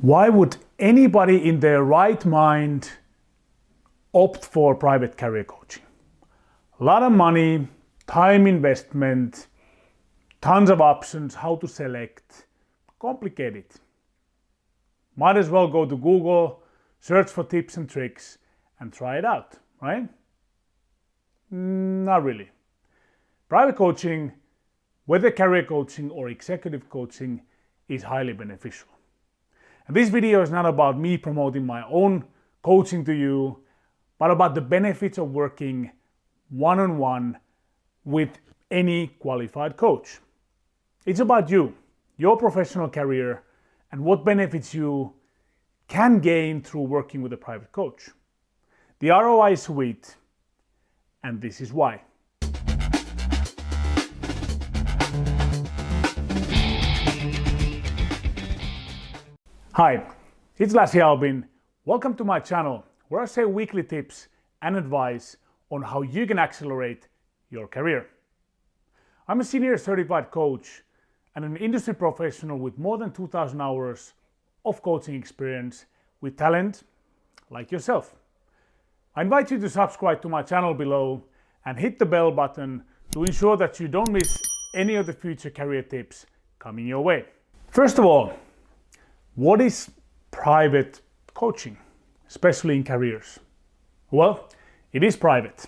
Why would anybody in their right mind opt for private career coaching? A lot of money, time investment, tons of options, how to select, complicated. Might as well go to Google, search for tips and tricks and try it out, right? Not really. Private coaching, whether career coaching or executive coaching, is highly beneficial. And this video is not about me promoting my own coaching to you, but about the benefits of working one-on-one with any qualified coach. It's about you, your professional career, and what benefits you can gain through working with a private coach. The ROI is sweet, and this is why. Hi, it's Lassi Albin. Welcome to my channel, where I share weekly tips and advice on how you can accelerate your career. I'm a senior certified coach and an industry professional with more than 2,000 hours of coaching experience with talent like yourself. I invite you to subscribe to my channel below and hit the bell button to ensure that you don't miss any of the future career tips coming your way. First of all, what is private coaching, especially in careers? Well, it is private.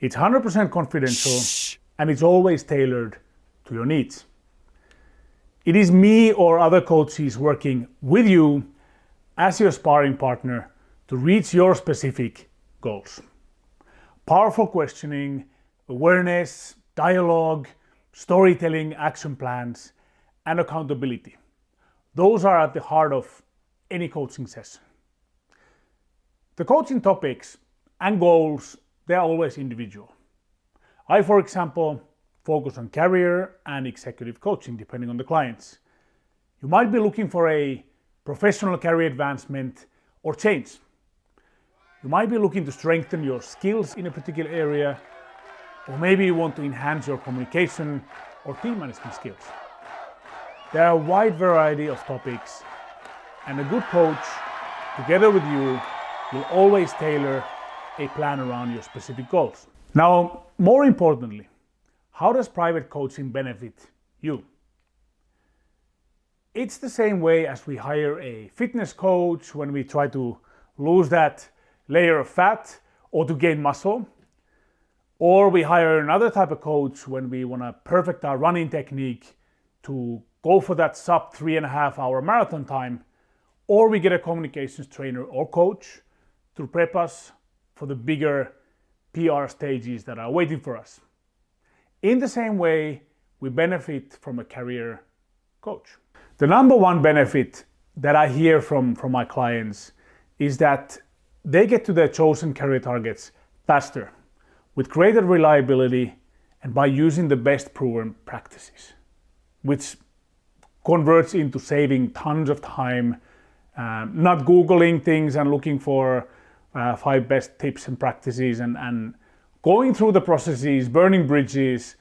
It's 100% confidential and it's always tailored to your needs. It is me or other coaches working with you as your sparring partner to reach your specific goals. Powerful questioning, awareness, dialogue, storytelling, action plans, and accountability. Those are at the heart of any coaching session. The coaching topics and goals, they're always individual. I, for example, focus on career and executive coaching depending on the clients. You might be looking for a professional career advancement or change. You might be looking to strengthen your skills in a particular area, or maybe you want to enhance your communication or team management skills. There are a wide variety of topics, and a good coach, together with you, will always tailor a plan around your specific goals. Now, more importantly, how does private coaching benefit you? It's the same way as we hire a fitness coach when we try to lose that layer of fat or to gain muscle, or we hire another type of coach when we want to perfect our running technique to go for that sub 3.5 hour marathon time, or we get a communications trainer or coach to prep us for the bigger PR stages that are waiting for us. In the same way, we benefit from a career coach. The number one benefit that I hear from my clients is that they get to their chosen career targets faster, with greater reliability, and by using the best proven practices, which converts into saving tons of time, not Googling things and looking for 5 best tips and practices and going through the processes, burning bridges,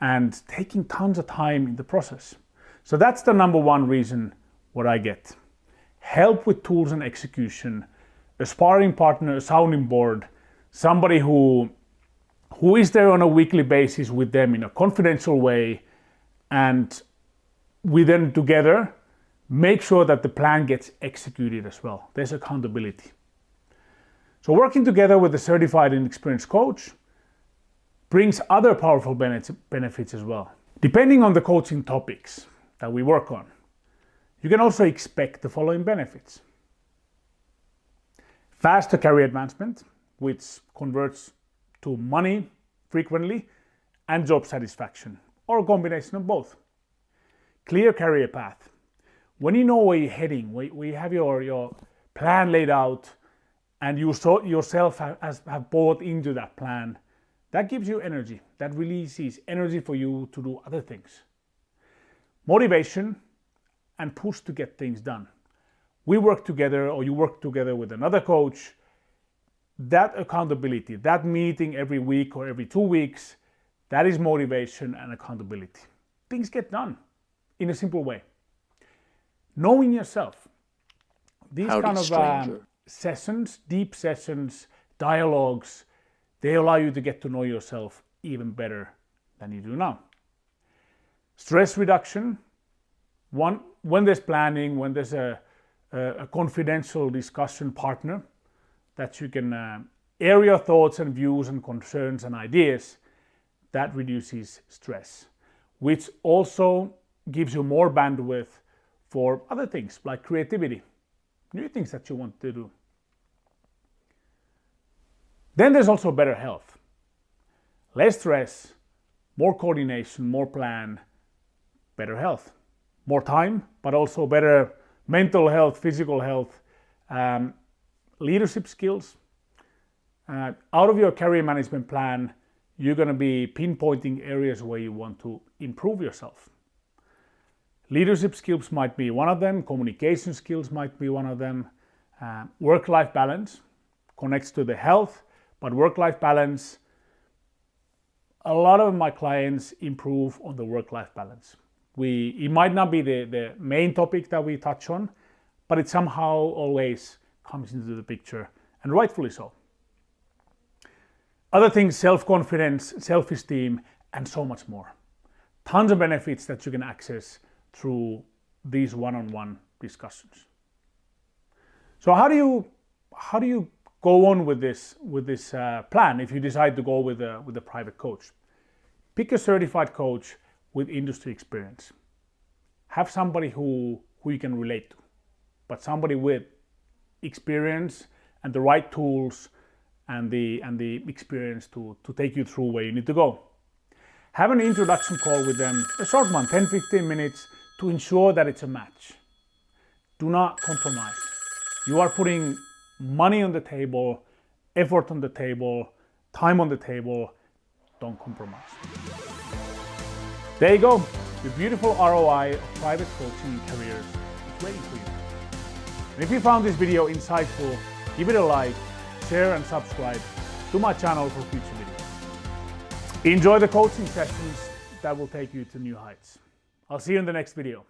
and taking tons of time in the process. So that's the number one reason what I get. Help with tools and execution, a sparring partner, a sounding board, somebody who is there on a weekly basis with them in a confidential way, and we then together make sure that the plan gets executed as well. There's accountability. So working together with a certified and experienced coach brings other powerful benefits as well. Depending on the coaching topics that we work on, you can also expect the following benefits. Faster career advancement, which converts to money frequently, and job satisfaction, or a combination of both. Clear career path. When you know where you're heading, when you have your plan laid out, and you yourself have bought into that plan, that gives you energy. That releases energy for you to do other things. Motivation and push to get things done. We work together, or you work together with another coach. That accountability, that meeting every week or every 2 weeks, that is motivation and accountability. Things get done in a simple way. Knowing yourself. these Howdy, kind of stranger. sessions, deep sessions, dialogues, they allow you to get to know yourself even better than you do now. Stress reduction, when there's planning, when there's a confidential discussion partner that you can air your thoughts and views and concerns and ideas, that reduces stress, which also gives you more bandwidth for other things like creativity, new things that you want to do. Then there's also better health. Less stress, more coordination, more plan, better health. More time, but also better mental health, physical health, leadership skills. Out of your career management plan, you're going to be pinpointing areas where you want to improve yourself. Leadership skills might be one of them, communication skills might be one of them. Work-life balance connects to the health, but work-life balance, a lot of my clients improve on the work-life balance. It might not be the main topic that we touch on, but it somehow always comes into the picture, and rightfully so. Other things, self-confidence, self-esteem, and so much more. Tons of benefits that you can access through these one-on-one discussions. So how do you go on with this plan if you decide to go with a private coach? Pick a certified coach with industry experience. Have somebody who you can relate to, but somebody with experience and the right tools and the experience to take you through where you need to go. Have an introduction call with them, a short one, 10-15 minutes, to ensure that it's a match. Do not compromise. You are putting money on the table, effort on the table, time on the table. Don't compromise. There you go. The beautiful ROI of private coaching careers is waiting for you. And if you found this video insightful, give it a like, share and subscribe to my channel for future videos. Enjoy the coaching sessions that will take you to new heights. I'll see you in the next video.